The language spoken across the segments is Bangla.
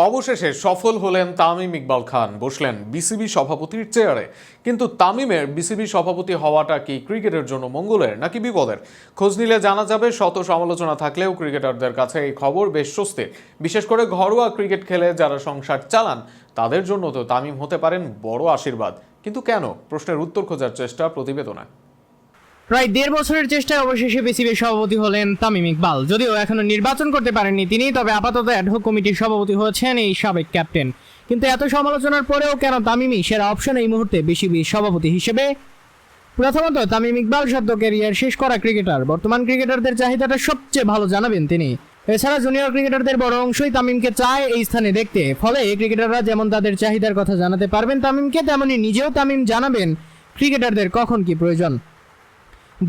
অবশেষে সফল হলেন তামিম ইকবাল খান, বসলেন বিসিবি সভাপতির চেয়ারে। কিন্তু তামিমের বিসিবি সভাপতি হওয়াটা কি ক্রিকেটের জন্য মঙ্গলের নাকি বিপদের? খোঁজ নিলে জানা যাবে, শত সমালোচনা থাকলেও ক্রিকেটারদের কাছে এই খবর বেশ স্বস্তির। বিশেষ করে ঘরোয়া ক্রিকেট খেলে যারা সংসার চালান তাদের জন্য তো তামিম হতে পারেন বড় আশীর্বাদ। কিন্তু কেন? প্রশ্নের উত্তর খোঁজার চেষ্টা প্রতিবেদনে। প্রায় ১.৫ বছরের চেষ্টায় অবশেষে বিসিবির সভাপতি হলেন তামিম ইকবাল। যদিও এখনো নির্বাচন করতে পারেননি তিনি, তবে আপাতত অ্যাডহক কমিটির সভাপতি হয়েছেন এই সাবেক ক্যাপ্টেন। কিন্তু এত সমালোচনার পরেও কেন তামিমই সেরা অপশন এই মুহূর্তে বিসিবির সভাপতি হিসেবে? প্রথমত, তামিম ইকবাল সদ্য ক্যারিয়ার শেষ করা ক্রিকেটার। বর্তমান ক্রিকেটারদের চাহিদাটা সবচেয়ে ভালো জানাবেন তিনি। এছাড়া জুনিয়র ক্রিকেটারদের বড় অংশই তামিমকে চায় এই স্থানে দেখতে। ফলে ক্রিকেটাররা যেমন তাদের চাহিদার কথা জানাতে পারবেন তামিমকে, তেমনি নিজেও তামিম জানাবেন ক্রিকেটারদের কখন কি প্রয়োজন।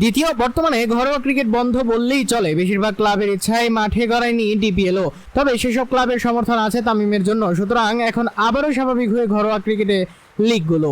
দ্বিতীয়, বর্তমানে ঘরোয়া ক্রিকেট বন্ধ বললেই চলে। বেশিরভাগ ক্লাবের ইচ্ছায় মাঠে গড়ায়নি ডিপিএলও। তবে সেসব ক্লাবের সমর্থন আছে তামিমের জন্য। সুতরাং এখন আবারও স্বাভাবিক হয়ে ঘরোয়া ক্রিকেটে লিগগুলো,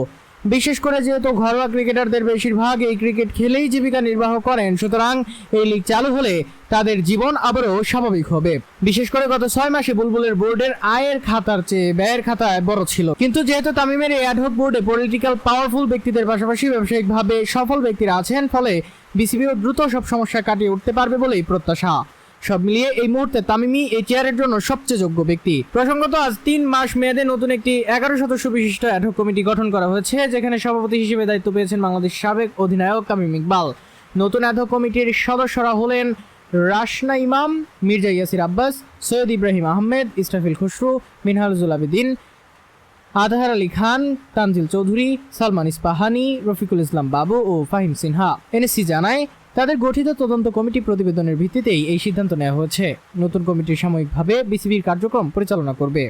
বিশেষ করে যেহেতু ঘরোয়া ক্রিকেটারদের বেশিরভাগ এই ক্রিকেট খেলেই জীবিকা নির্বাহ করেন, সুতরাং এই লিগ চালু হলে তাদের জীবন আবারও স্বাভাবিক হবে। বিশেষ করে গত ৬ মাসে বুলবুলের বোর্ডের আয়ের খাতার চেয়ে ব্যয়ের খাতায় বড় ছিল। কিন্তু যেহেতু তামিমের এই অ্যাডহক বোর্ডে পলিটিক্যাল পাওয়ারফুল ব্যক্তিদের পাশাপাশি ব্যবসায়িকভাবে সফল ব্যক্তিরা আছেন, ফলে বিসিবিও দ্রুত সব সমস্যা কাটিয়ে উঠতে পারবে বলেই প্রত্যাশা। সব মিলিয়ে এই মুহূর্তে তামিমই এই চেয়ারের জন্য সবচেয়ে যোগ্য ব্যক্তি। প্রসঙ্গত, আজ ৩ মাস মেয়াদে নতুন একটি ১১ সদস্য বিশিষ্ট অ্যাডহক কমিটি গঠন করা হয়েছে, যেখানে সভাপতি হিসেবে দায়িত্ব পেয়েছেন বাংলাদেশ সাবেক অধিনায়ক তামিম ইকবাল। নতুন অ্যাডহক কমিটির সদস্যরা হলেন রাশনা ইমাম, মির্জা ইয়াসির আব্বাস, সৈয়দ ইব্রাহিম আহমেদ, ইসরাফিল খসরু, মিনহাজুল আবেদিন, আজহার আলী খান, তানজিল চৌধুরী, সালমান ইস্পাহানি, রফিকুল ইসলাম বাবু ও ফাহিম সিনহা। এনএসসি জানায়, তাদের গঠিত তদন্ত কমিটি প্রতিবেদনের ভিত্তিতেই এই সিদ্ধান্ত নেওয়া হয়েছে। নতুন কমিটি সাময়িকভাবে বিসিবির কার্যক্রম পরিচালনা করবে।